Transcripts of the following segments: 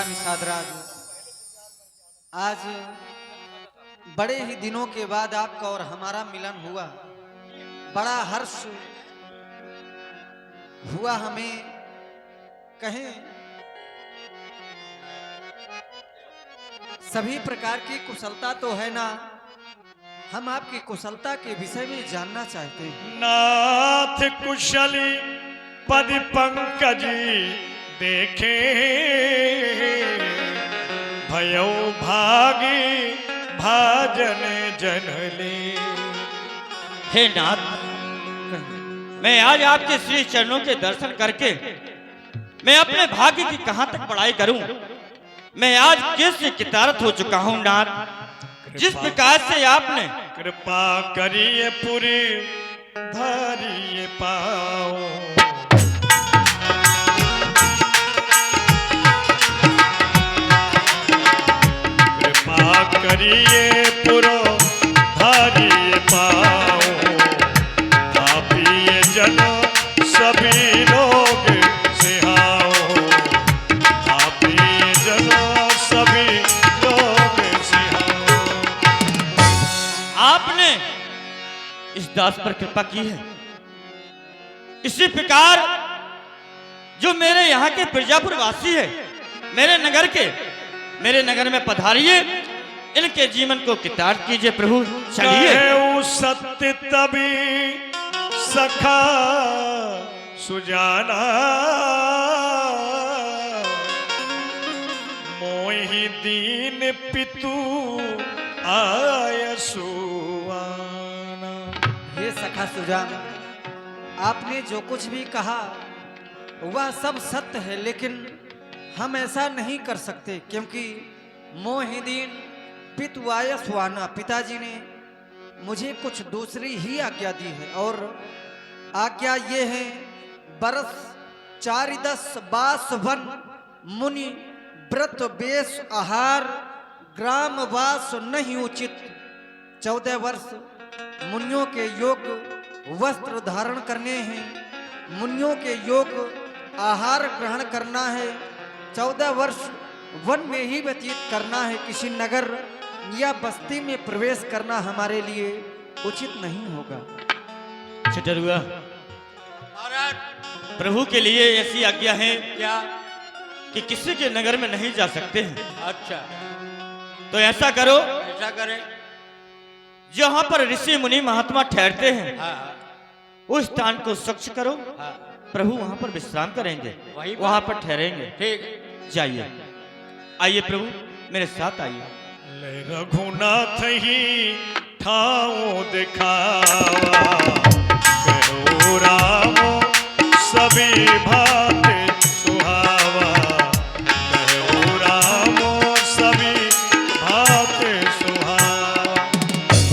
निषाद राज, आज बड़े ही दिनों के बाद आपका और हमारा मिलन हुआ। बड़ा हर्ष हुआ हमें। कहें सभी प्रकार की कुशलता तो है ना, हम आपकी कुशलता के विषय में जानना चाहते हैं। नाथ कुशली पद पंकज देखे, भयो भागी भाजन जनले। हे नाथ, मैं आज आपके श्री चरणों के दर्शन करके मैं अपने भाग्य की कहां तक बड़ाई करूं। मैं आज किस कितारत हो चुका हूं नाथ। जिस प्रकार से आपने कृपा करिए पूरी धरिए पाओ, कृपा करिए पुरो धरिए पाओ। पापिए जन सभी लोग सिहाओ, पापिए जन सभी लोग सिहाओ। आपने इस दास पर कृपा की है। इसी प्रकार जो मेरे यहाँ के प्रजापुर वासी है, मेरे नगर में पधारिए, इनके जीवन को कितार कीजिए प्रभु। चलिए। कहेऊ सत्य तभी सखा सुजाना, मोहि दीन पितु आय सुआना। हे सखा सुजान, आपने जो कुछ भी कहा वह सब सत्य है, लेकिन हम ऐसा नहीं कर सकते क्योंकि मोहिदीन पितुआय सुआना, पिताजी ने मुझे कुछ दूसरी ही आज्ञा दी है। और आज्ञा ये है, बरस 4-10 बास वन मुनि व्रत वेश आहार ग्राम वास नहीं उचित। 14 वर्ष मुनियों के योग वस्त्र धारण करने हैं, मुनियों के योग आहार ग्रहण करना है, 14 वर्ष वन में ही व्यतीत करना है। किसी नगर या बस्ती में प्रवेश करना हमारे लिए उचित नहीं होगा। छटरुआ, प्रभु के लिए ऐसी आज्ञा है क्या कि किसी के नगर में नहीं जा सकते हैं। अच्छा, तो ऐसा करो, ऐसा करें। जहां पर ऋषि मुनि महात्मा ठहरते हैं हाँ, उस स्थान को स्वच्छ करो। हाँ, प्रभु वहां पर विश्राम करेंगे, वहीं वहां पर ठहरेंगे। ठीक। जाइए, आइए प्रभु, मेरे साथ आइए। ले रघुनाथ ही ठाओ दिखावा, कहो राम सभी भात सुहावा। कहो राम सभी भात सुहावा।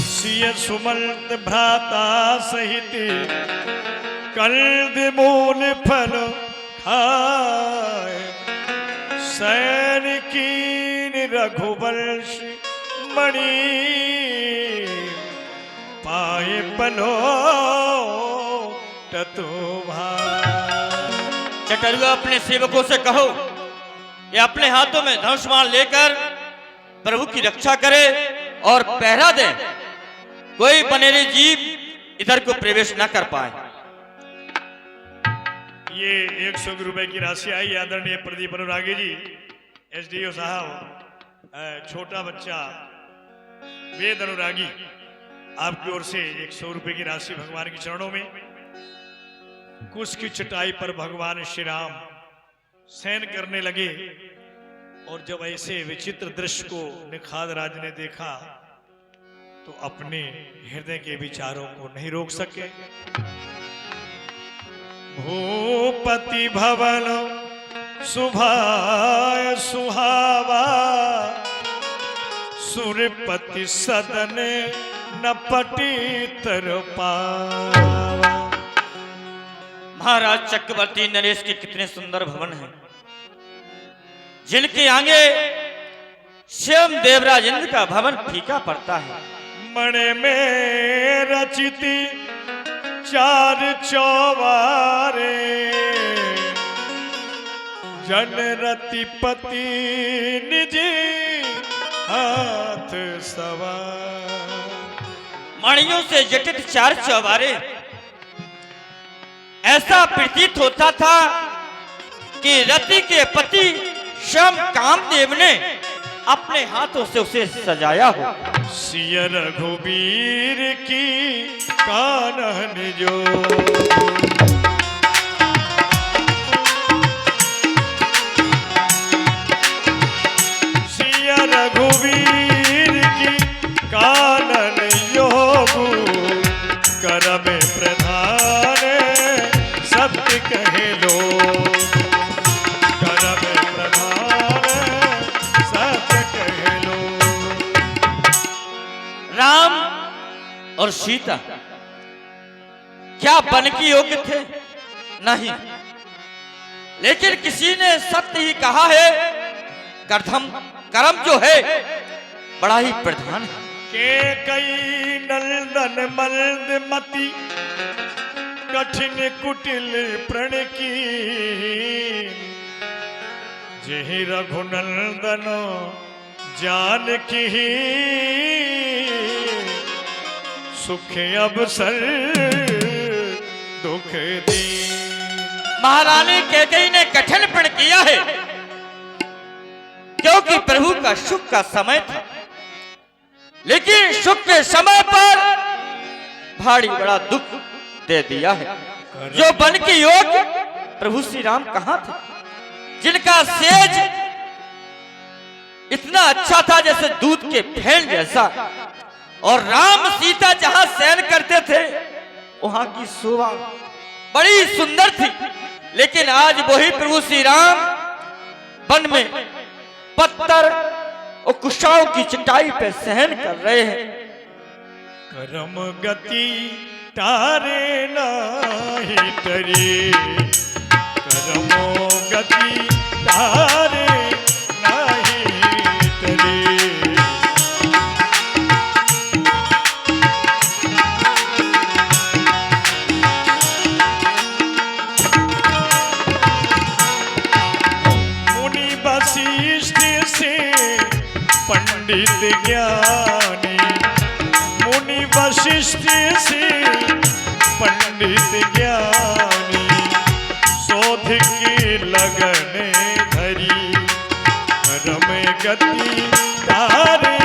सिय सुमंत भ्राता सहित कल्द मूल फल खाए। सैन कीन रघुवंश मणि पाए पलो ततो भाई। चटरुआ, अपने सेवकों से कहो ये अपने हाथों में धनुष्मान लेकर प्रभु की रक्षा करे और पहरा दे, कोई बनेरी जीव इधर को प्रवेश न कर पाए। ये 100 रुपए की राशि आई आदरणीय प्रदीप अनुरागी जी, एसडीओ साहब। छोटा बच्चा वेद अनुरागी, आपकी ओर से 100 रुपए की राशि भगवान के चरणों में। कुश की चटाई पर भगवान श्री राम शयन करने लगे, और जब ऐसे विचित्र दृश्य को निखाद राज ने देखा तो अपने हृदय के विचारों को नहीं रोक सके। भूपति भवन सुभाय सुहावा, सुरपति सदन न पटी तर पावा। महाराज चक्रवर्ती नरेश के कितने सुंदर भवन हैं, जिनके आगे स्वयं देवराज इंद्र का भवन फीका पड़ता है। मण में रचिती 4 चौबारे, जन रतिपति निज हाथ सवार। मणियों से जटित चार चौबारे। ऐसा प्रतीत होता था कि रति के पति श्याम कामदेव ने अपने हाथों से उसे सजाया हो। सिय रघुबीर की कानन जो रघुवीर की कानन योगु करम प्रधान सत्य कहे लो। करम प्रधान सत्य कहे लो। राम और सीता क्या बन के योग्य थे? नहीं, लेकिन किसी ने सत्य ही कहा है, कर्म जो है बड़ा ही प्रधान है। के कई नंदन मल्द मति कठिन कुटिल प्रण की जेहि रघुनंदन जानकी सुख अवसर दुख दी। महारानी कैकेयी ने कठिन प्रण किया है क्योंकि प्रभु का सुख का समय था, लेकिन सुख के समय पर भारी बड़ा दुख दे दिया है। जो बन के योग्य प्रभु श्री राम कहाँ थे, जिनका सेज इतना अच्छा था जैसे दूध के फेन जैसा, और राम सीता जहां शयन करते थे वहां की शोभा बड़ी सुंदर थी। लेकिन आज वही प्रभु श्री राम वन में पत्थर और कुशाओं की चटाई पे सहन कर रहे हैं। करम गति तारे नाही तरी। करमो गति तारे नाही तरी। मुनि वशिष्ठ से पंडित ज्ञानी। मुनि वशिष्ठ से पंडित ज्ञानी शोध की लगन धरी। करम गति तारे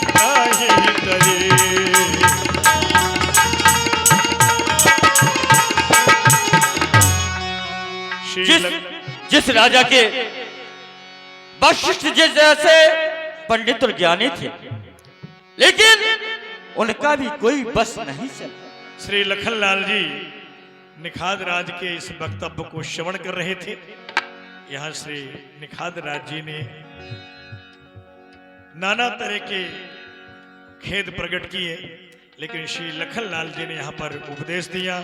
नाही तरी। जिस राजा के वशिष्ठ जी जैसे पंडित और ज्ञानी थे, लेकिन उनका भी कोई बस नहीं चला। श्री लखनलाल जी निखाद राज के इस वक्तव्य को श्रवण कर रहे थे। यहाँ श्री निखाद राज जी ने नाना तरह के खेद प्रकट किए, लेकिन श्री लखनलाल जी ने यहाँ पर उपदेश दिया।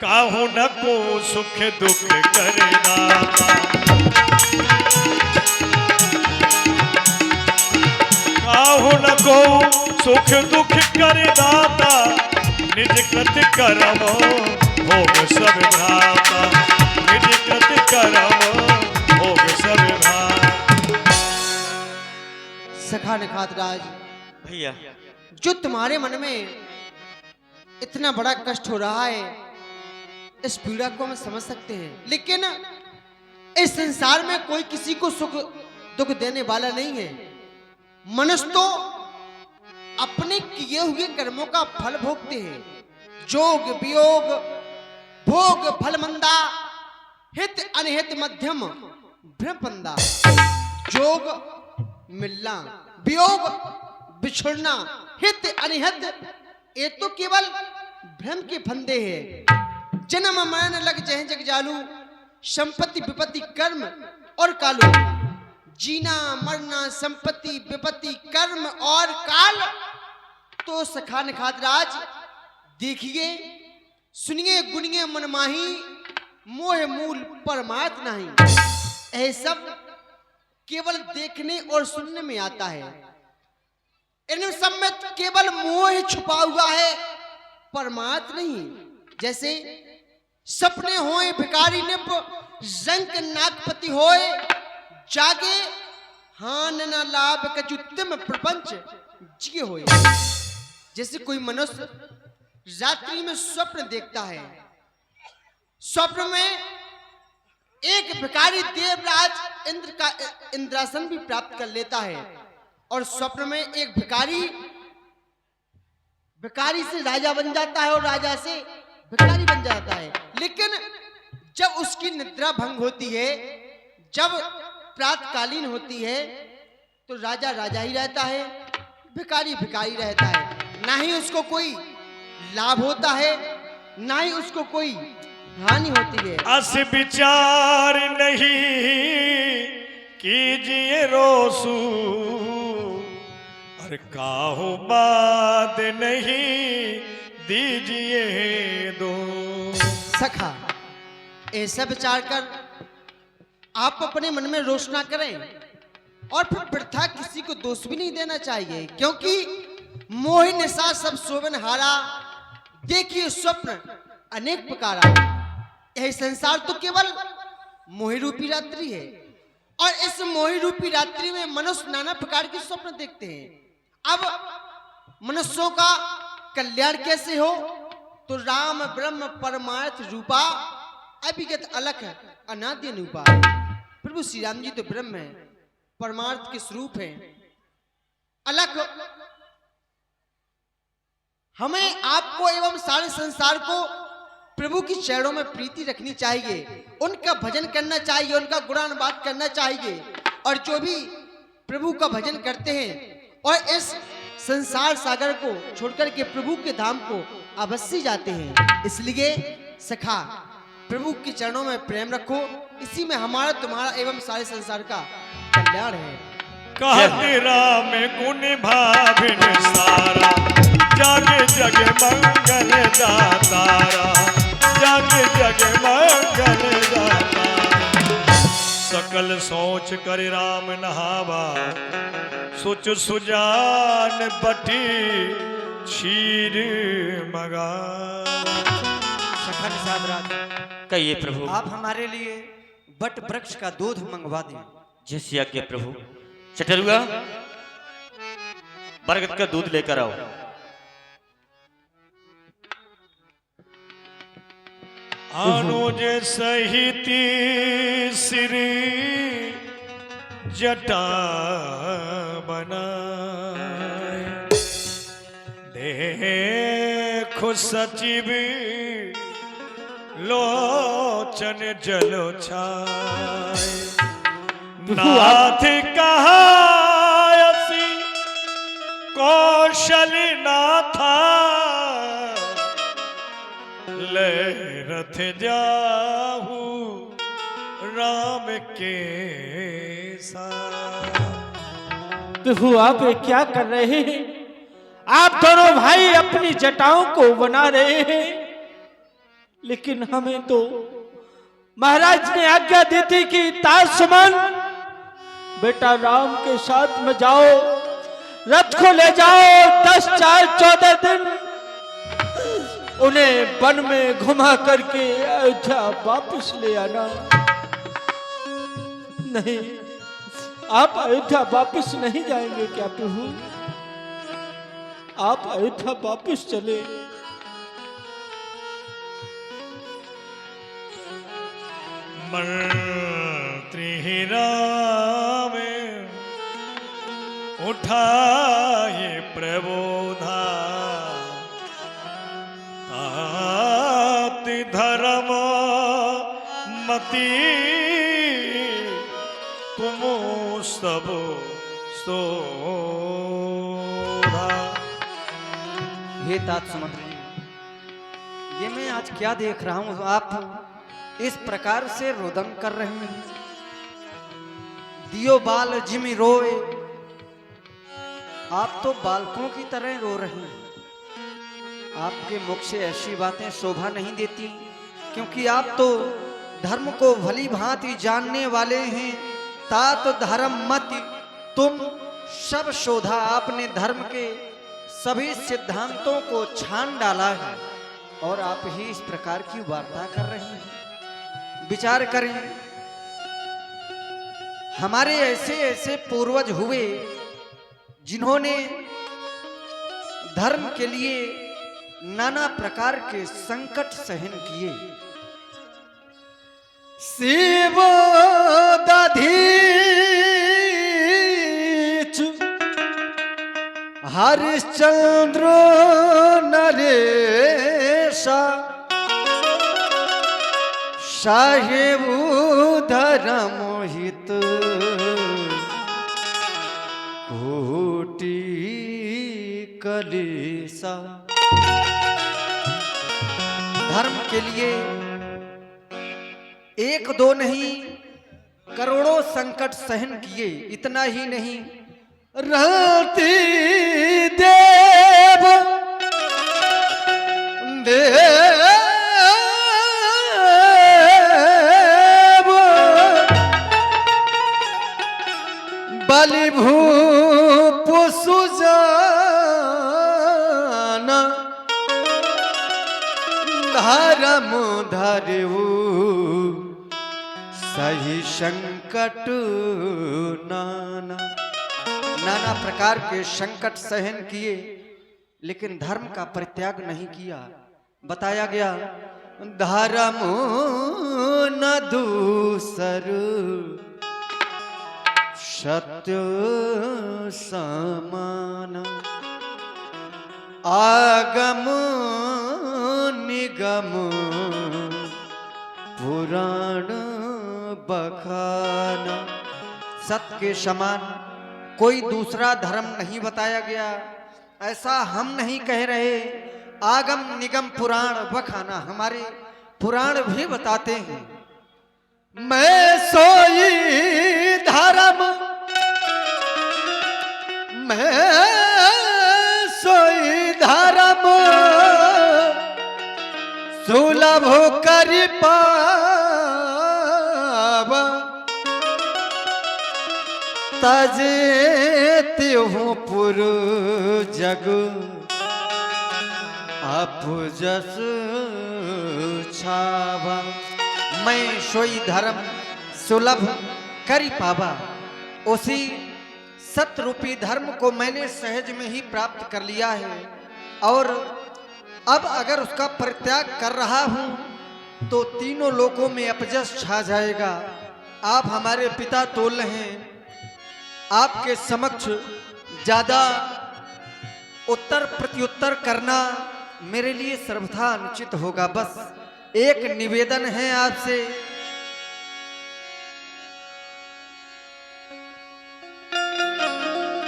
काहू न को सुख दुख करना। काहू न को सुख दुख कर दाता। निज कृत करम भोग सब भ्राता। निज कृत करम भोग सब भ्राता। सखा निखात राज भैया, जो तुम्हारे मन में इतना बड़ा कष्ट हो रहा है, इस पीड़ा को हम समझ सकते हैं, लेकिन इस संसार में कोई किसी को सुख दुख देने वाला नहीं है। मनुष्य तो अपने किए हुए कर्मों का फल भोगते हैं। जोग वियोग भोग फल मंदा। हित अनहित मध्यम भ्रमपंदा। जोग मिलना, वियोग बिछुड़ना, हित अनहित ये तो केवल भ्रम के फंदे हैं। जन्म मरण लग जह जग जालू। संपत्ति विपत्ति कर्म और कालू। जीना मरना संपत्ति विपत्ति कर्म और काल। तो सखा निखात राज देखिए सुनिए गुनिए मनमाही। मोह मूल परमार्थ नहीं। यह सब केवल देखने और सुनने में आता है। इन सब में केवल मोह छुपा हुआ है, परमार्थ नहीं। जैसे सपने होए भिखारी निप रंक नागपति होए जागे हान न लाभ कजुत्तम प्रपंच जिए होए। जैसे कोई मनुष्य रात्रि में स्वप्न देखता है, स्वप्न में एक भिखारी देवराज इंद्र का इंद्रासन भी प्राप्त कर लेता है, और स्वप्न में एक भिखारी से राजा बन जाता है और राजा से भिखारी बन जाता है। लेकिन जब उसकी निद्रा भंग होती है, जब प्रातकालीन होती है, तो राजा राजा ही रहता है, भिखारी भिखारी रहता है। ना ही उसको कोई लाभ होता है, ना ही उसको कोई हानि होती है। अस विचार नहीं कीजिए रोसू, और काहो बात नहीं दीजिए दो। सखा, ऐसा विचार कर आप अपने मन में रोष ना करें, और फिर वृथा किसी को दोष भी नहीं देना चाहिए, क्योंकि मोहि निशा सब शोभन हारा, देखिए स्वप्न अनेक प्रकार। यह संसार तो केवल मोहि रूपी रात्रि है, और इस मोहि रूपी रात्रि में मनुष्य नाना प्रकार के स्वप्न देखते हैं। अब मनुष्यों का कल्याण कैसे हो, तो राम ब्रह्म परमार्थ रूपा अभिगत अलख अनाद्य अनुपा। प्रभु श्री राम जी तो ब्रह्म है, परमार्थ के स्वरूप हैं, अलख। हमें आपको एवं सारे संसार को प्रभु की चरणों में प्रीति रखनी चाहिए, उनका भजन करना चाहिए, उनका गुणानुवाद करना चाहिए। और जो भी प्रभु का भजन करते हैं और इस संसार सागर को छोड़कर के प्रभु के धाम को अवश्य जाते हैं। इसलिए सखा, प्रभु के चरणों में प्रेम रखो, इसी में हमारा तुम्हारा एवं सारे संसार का कल्याण है। कहते राम गुण भाभिन सारा, जागे जग मंगल दातारा, जागे जग मंगल दातारा। सकल सोच कर राम नहावा, सोच सुजान बटी क्षीर मगा। सखा निषाद राज, कहिए प्रभु। आप हमारे लिए बट वृक्ष का दूध मंगवा दें। जैसी आज्ञा प्रभु। चटरुआ, बरगद का दूध लेकर आओ। अनुज सहिती सिर जटा बनाए, देखो सचिव लोचन जलो छाए। नाथ कहा असी कौशल नाथा, ले रथ जाहू राम के साथ। प्रभु आप ये क्या कर रहे हैं? आप दोनों भाई अपनी जटाओं को बना रहे हैं, लेकिन हमें तो महाराज ने आज्ञा दी थी कि तासुमन बेटा राम के साथ में जाओ, रथ को ले जाओ, 10 4 14 दिन उन्हें वन में घुमा करके अयोध्या वापस ले आना। नहीं, आप अयोध्या वापस नहीं जाएंगे क्या प्रभु? आप अयोध्या वापस चले। मंत्री राम उठाए प्रबोधा, तात धर्म मति तुम सब सोधा। हे तात सुमंत्री, ये मैं आज क्या देख रहा हूं, आप इस प्रकार से रोदन कर रहे हैं। दियो बाल जिमि रोए, आप तो बालकों की तरह रो रहे हैं। आपके मुख से ऐसी बातें शोभा नहीं देती, क्योंकि आप तो धर्म को भली भांति जानने वाले हैं। तात धर्म मत तुम सब शोधा, आपने धर्म के सभी सिद्धांतों को छान डाला है, और आप ही इस प्रकार की वार्ता कर रहे हैं। विचार करें, हमारे ऐसे ऐसे पूर्वज हुए जिन्होंने धर्म के लिए नाना प्रकार के संकट सहन किए। शिव दधीच हरिश्चंद्र नरेशा साहेब धर्म हित कोटि कलेसा। धर्म के लिए एक दो नहीं, करोड़ों संकट सहन किए। इतना ही नहीं, रहती देव देव बलि भूप सुजान धर्म धरऊ सही संकट नाना। नाना प्रकार के संकट सहन किए, लेकिन धर्म का परित्याग नहीं किया। बताया गया, धर्म न दूसर सत्य समान आगम निगम पुराण बखाना। सत्य के समान कोई दूसरा धर्म नहीं बताया गया, ऐसा हम नहीं कह रहे। आगम निगम पुराण बखाना, हमारे पुराण भी बताते हैं। मैं सोई धर्म मैं सोई धर्म सुलभ कर पाव तजे हूँ पुर जग आप जस छावा। मैं सोई धर्म सुलभ करी पावा। उसी सत्य रूपी धर्म को मैंने सहज में ही प्राप्त कर लिया है, और अब अगर उसका परित्याग कर रहा हूं तो तीनों लोकों में अपजस छा जाएगा। आप हमारे पिता तोल रहे हैं, आपके समक्ष ज्यादा उत्तर प्रत्युत्तर करना मेरे लिए सर्वथा अनुचित होगा। बस एक निवेदन है आपसे,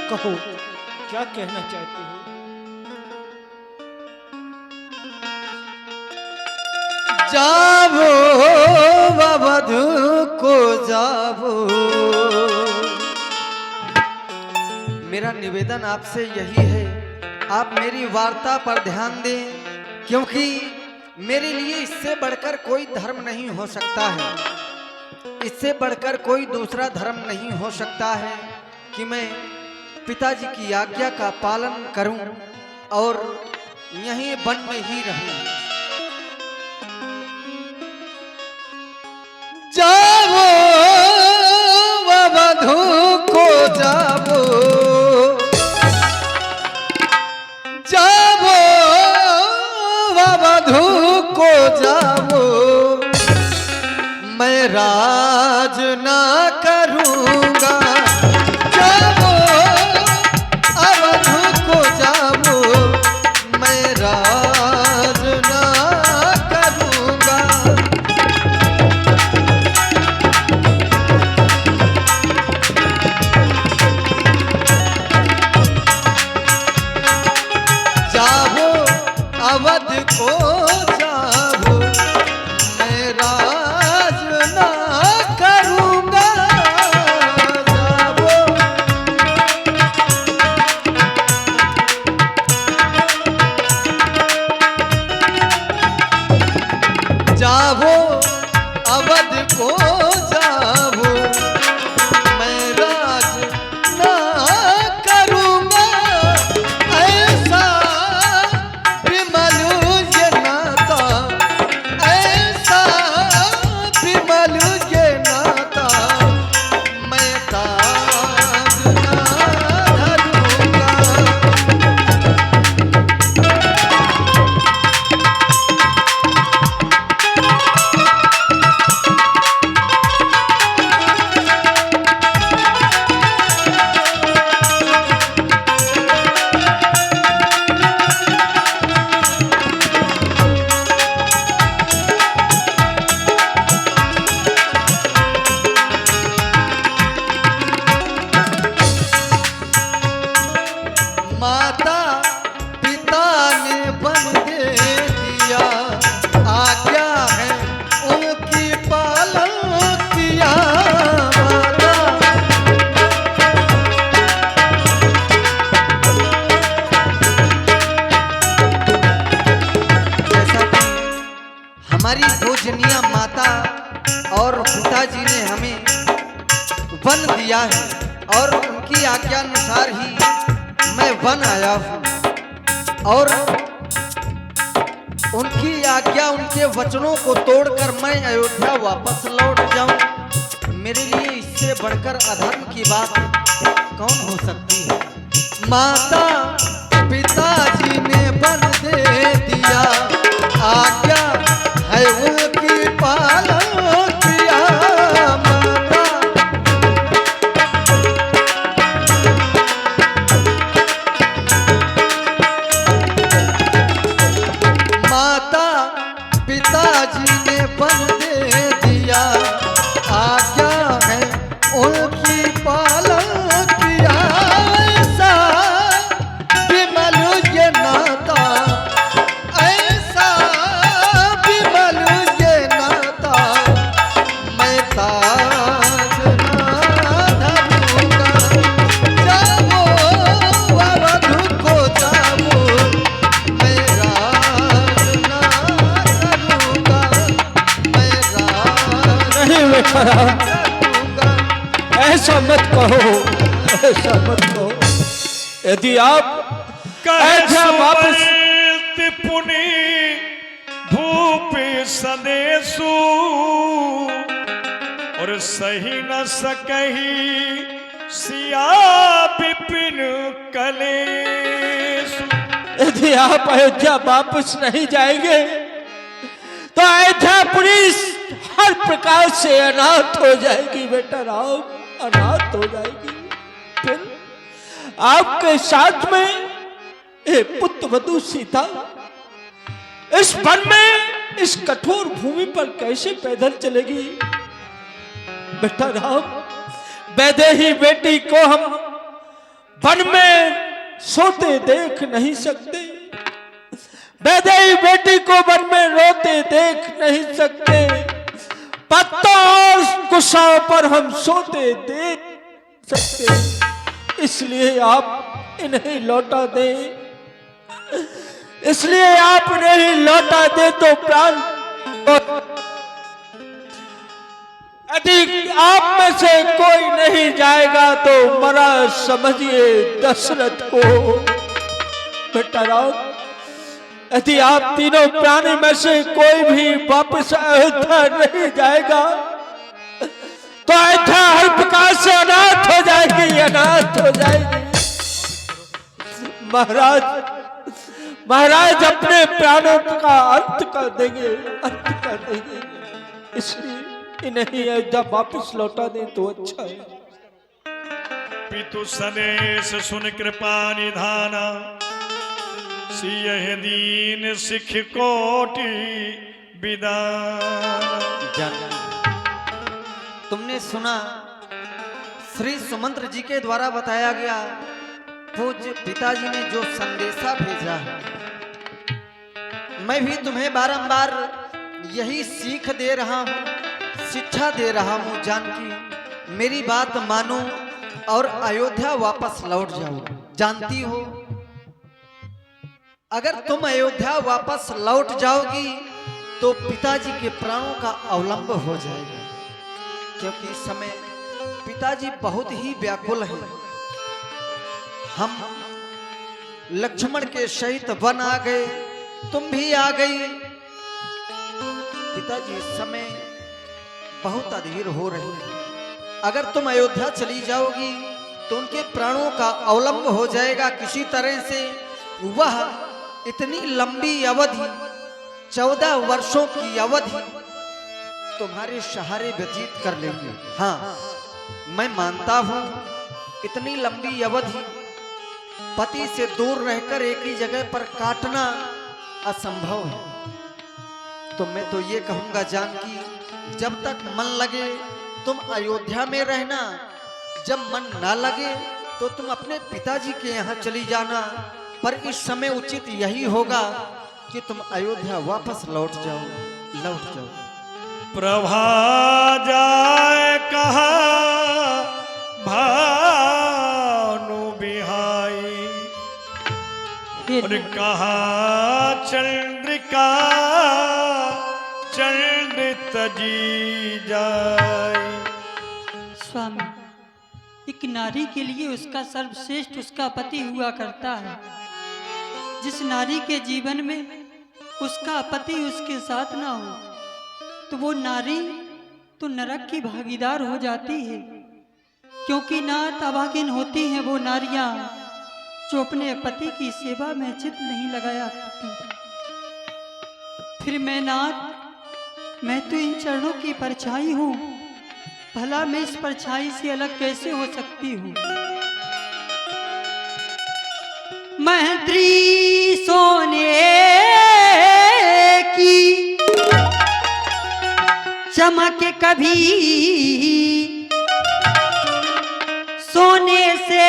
कहो क्या कहना चाहते हो? जावो वधु को जावो। मेरा निवेदन आपसे यही है, आप मेरी वार्ता पर ध्यान दें, क्योंकि मेरे लिए इससे बढ़कर कोई धर्म नहीं हो सकता है। इससे बढ़कर कोई दूसरा धर्म नहीं हो सकता है कि मैं पिताजी की आज्ञा का पालन करूं और यहीं वन में ही रहूं। जावो वधु को जावो। जावो वधु को जावो। मैं राज ना करूंगा। जावो अवधु को जावो। मैं राज ना करूंगा। जावो अवध को जावो। मैं राज ना करूंगा। पिताजी ने हमें वन दिया है और उनकी आज्ञा अनुसार ही मैं वन आया हूँ और उनकी आज्ञा उनके वचनों को तोड़कर मैं अयोध्या वापस लौट जाऊं, मेरे लिए इससे बढ़कर अधर्म की बात कौन हो सकती है। माता पिताजी ने वन दे दिया, आज्ञा है उनकी पालन किया। माता पिताजी ने वन दे दिया, आज्ञा है उनकी पालन किया। ऐसा विमल ये नाता, ऐसा विमल ये नाता, मैं ताज ना धरूंगा। जाओ अवध को जाओ, मैं राज ना करूंगा, मैं राज नहीं बेटा राम, करूंगा। ऐसा मत कहो, ऐसा मत कहो। यदि आप अयोध्या वापस पुनि भूप संदेशु और सही न सकही सिया विपिन कलेशु। यदि आप अयोध्या वापस नहीं जाएंगे तो अयोध्यापुरी हर प्रकार से अनाथ हो जाएगी बेटा राम, अनाथ हो जाएगी। फिर आपके साथ में ये पुत्र वधू सीता इस वन में, इस कठोर भूमि पर कैसे पैदल चलेगी बेटा राम। वैदेही बेटी को हम वन में सोते देख नहीं सकते, वैदेही बेटी को वन में रोते देख नहीं सकते, पत्तों और कुशाओं पर हम सोते देख सकते। इसलिए आप इन्हें लौटा दें, इसलिए आप नहीं लौटा दे तो प्राण। यदि आप में से कोई नहीं जाएगा तो मरा समझिए दशरथ को बेटा राम। यदि आप तीनों प्राणी में से कोई भी वापस अयोध्या नहीं जाएगा तो अयोध्या हर प्रकार से अनाथ हो जाएगी, अनाथ हो जाएगी। महाराज, महाराज अपने प्राणों का अंत कर देंगे, अंत कर देंगे। इसलिए इन्हें अयोध्या वापस लौटा दें तो अच्छा है। पितु सनेश सुन कृपा निधाना, सियह दीन सिख कोटि विदान। तुमने सुना श्री सुमंत्र जी के द्वारा बताया गया पूज्य पिताजी ने जो संदेशा भेजा है, मैं भी तुम्हें बारंबार यही सीख दे रहा हूँ, शिक्षा दे रहा हूँ जानकी, मेरी बात मानो और अयोध्या वापस लौट जाओ। जानती हो अगर तुम अयोध्या वापस लौट जाओगी तो पिताजी के प्राणों का अवलंब हो जाएगा, क्योंकि इस समय पिताजी बहुत ही व्याकुल हैं। हम लक्ष्मण के सहित वन आ गए, तुम भी आ गई, पिताजी इस समय बहुत अधीर हो रही है। अगर तुम अयोध्या चली जाओगी तो उनके प्राणों का अवलंब हो जाएगा किसी तरह से। वह इतनी लंबी अवधि 14 वर्षों की अवधि तुम्हारे सहारे व्यतीत कर लेंगे। हाँ, मैं मानता हूं इतनी लंबी अवधि पति से दूर रहकर एक ही जगह पर काटना असंभव है। तो मैं तो ये कहूंगा जानकी, जब तक मन लगे तुम अयोध्या में रहना, जब मन ना लगे तो तुम अपने पिताजी के यहाँ चली जाना। पर इस समय उचित यही होगा कि तुम अयोध्या वापस लौट जाओ, लौट जाओ। प्रभा जाए कहा भानु बिहाई, और कहा चंद्रिका चंद्र तजी जाए। स्वामी, एक नारी के लिए उसका सर्वश्रेष्ठ उसका पति हुआ करता है। जिस नारी के जीवन में उसका पति उसके साथ ना हो तो वो नारी तो नरक की भागीदार हो जाती है, क्योंकि नाथ अभागिन होती हैं वो नारियां जो अपने पति की सेवा में चित नहीं लगाया करती। फिर मैं नाथ, मैं तो इन चरणों की परछाई हूँ, भला मैं इस परछाई से अलग कैसे हो सकती हूँ। महंत्री सोने की चमक कभी सोने से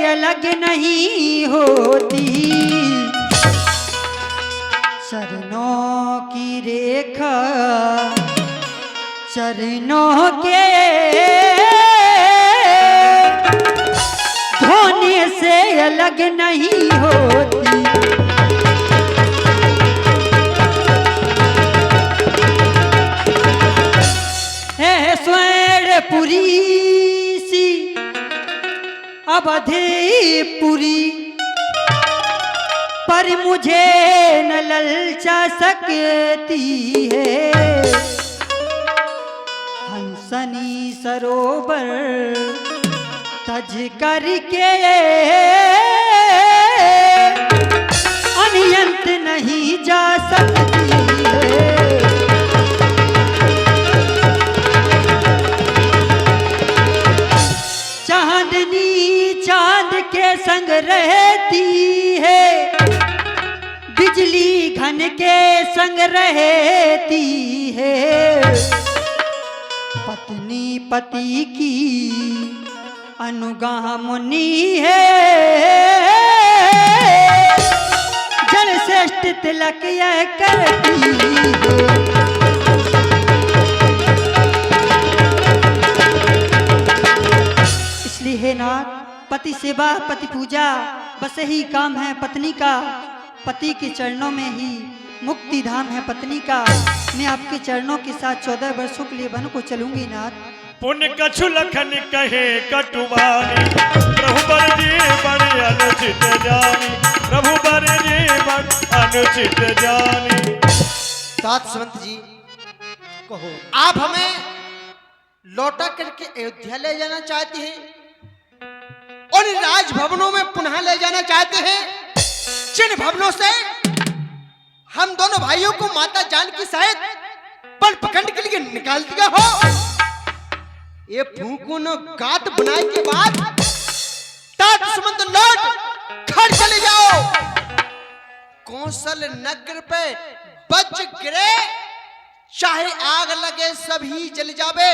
अलग नहीं होती, चरणों की रेखा चरणों के धोने से अलग नहीं होती। है स्वर्णपुरी सी अवधीपुरी, पर मुझे न ललचा सकती है। हंसनी सरोवर तज करके अनंत नहीं जा सकती है। चांदनी चांद के संग रहती है, बिजली घन के संग रहती है। पत्नी पति की अनुगामिनी है, जल श्रेष्ठ तिलक यह करती है। इसलिए हे नाथ, पति सेवा पति पूजा बस यही काम है पत्नी का। पति के चरणों में ही मुक्ति धाम है पत्नी का। मैं आपके चरणों के साथ 14 वर्षों के लिए वन को चलूंगी नाथ। पुण्य कछु लखन कहे कटुवानी, प्रभु बर जी बड़ अनुचित जानी, प्रभु बर जी बड़ अनुचित जानी। तात सुमंत जी कहो, आप हमें लौटा करके अयोध्या ले जाना चाहते हैं और इन राजभवनों में पुनः ले जाना चाहते हैं, जिन भवनों से हम दोनों भाइयों को माता जानकी सहित बल पखंड के लिए निकाल दिया हो। ये फूंको न गात बनाए के बाद तात सुमंत लौट घर चले जाओ। कौशल नगर पे बच गिरे, चाहे आग लगे सभी जल जावे,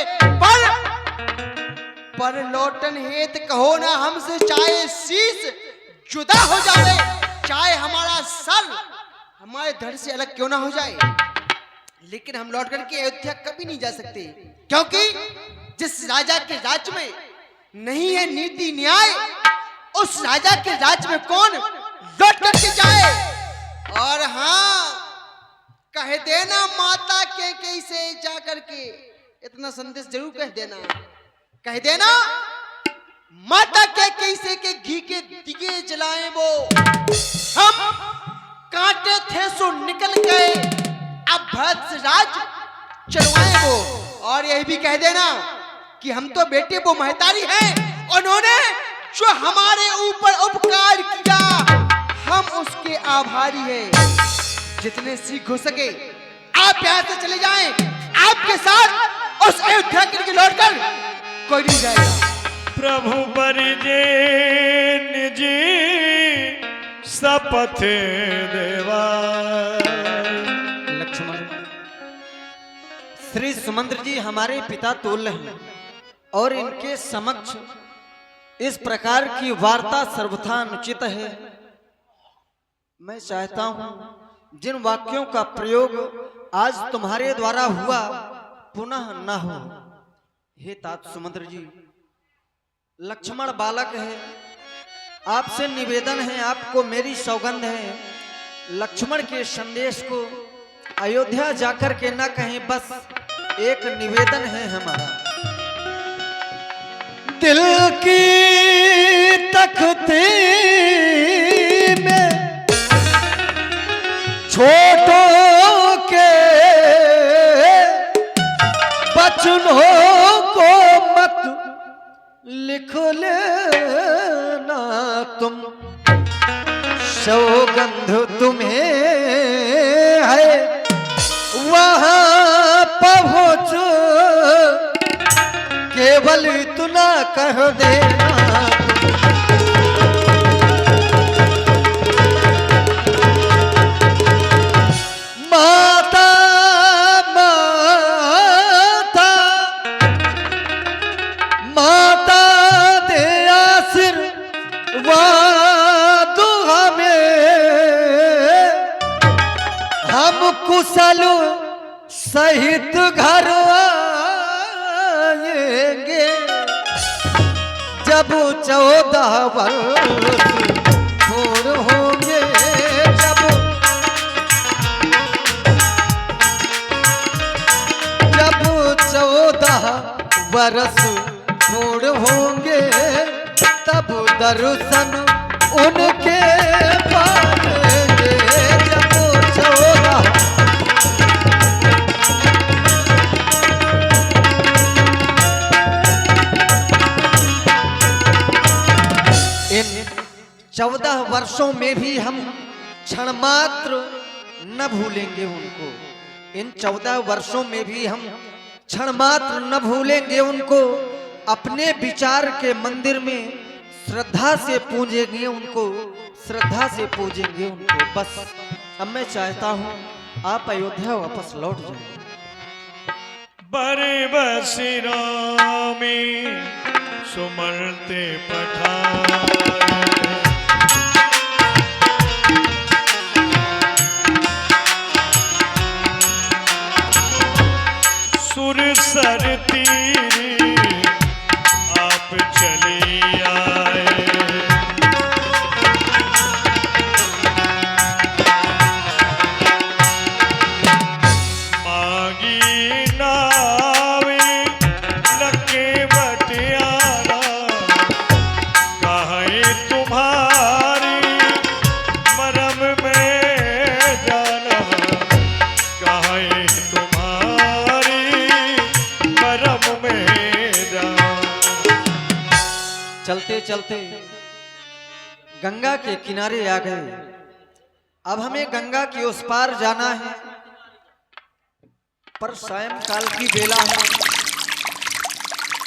पर लौटन हेत कहो ना हमसे, चाहे शीश जुदा हो जावे, चाहे हमारा सर हमारे धड़ से अलग क्यों ना हो जाए, लेकिन हम लौट करके अयोध्या कभी नहीं जा सकते। क्योंकि जिस राजा के राज्य में नहीं है नीति न्याय, उस राजा के राज्य में कौन लौट करके जाए। और हाँ, कह देना माता के कैसे जा करके, इतना संदेश जरूर कह देना, कह देना माता के कैसे के घी के दिए जलाएं वो, हम कांटे थे सो निकल गए, अब भरत राज चलवाएं वो। और यही भी कह देना कि हम तो बेटे वो महतारी हैं, उन्होंने जो हमारे ऊपर उपकार किया हम उसके आभारी हैं। जितने सीख हो सके आप यहाँ से चले जाएं, आपके साथ उस अयोध्या के लिए लौटकर कोई नहीं जाएगा। प्रभु बरजे निज शपथ देवा। लक्ष्मण, श्री सुमंत्र जी हमारे पिता तुल्य हैं और इनके समक्ष इस प्रकार की वार्ता सर्वथा अनुचित है। मैं चाहता हूं जिन वाक्यों का प्रयोग आज तुम्हारे द्वारा हुआ पुनः न हो। हे तात सुमंत्र जी, लक्ष्मण बालक है, आपसे निवेदन है, आपको मेरी सौगंध है, लक्ष्मण के संदेश को अयोध्या जाकर के न कहें, बस एक निवेदन है हमारा। दिल की तख्ती में छोटों के बचनों को मत लिख लेना तुम, सौगंध तुम्हें है वहां पहुंच, केवल इतना कह देना माता माता माता दे आशीर्वाद हमें, हम कुशल सहित घर आएंगे जब 14 वर्ष पूर्ण होंगे, जब 14 वर्ष पूर्ण होंगे तब दर्शन उनके पाएंगे, जब 14 इन 14 वर्षों में भी हम क्षण मात्र न भूलेंगे उनको, इन 14 वर्षों में भी हम क्षण मात्र न भूलेंगे उनको, अपने विचार के मंदिर में श्रद्धा से पूजेंगे उनको, श्रद्धा से पूजेंगे उनको। बस अब मैं चाहता हूँ आप अयोध्या वापस लौट जाएं। बरे बसिरा में सुमरते पठार, सुर सर तीरे आप चले आए, मांगी नावे लके बटियारा, कहे तुम्हारी मरम में जाना, कहे तुम्हारी मरम में जाना। चलते चलते गंगा के किनारे आ गए। अब हमें गंगा की उस पार जाना है, पर सायंकाल की बेला है।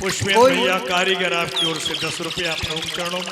पुष्पेंद्र कोई- भैया कारीगर आपकी ओर से 10 रुपया प्रमुख चरणों में।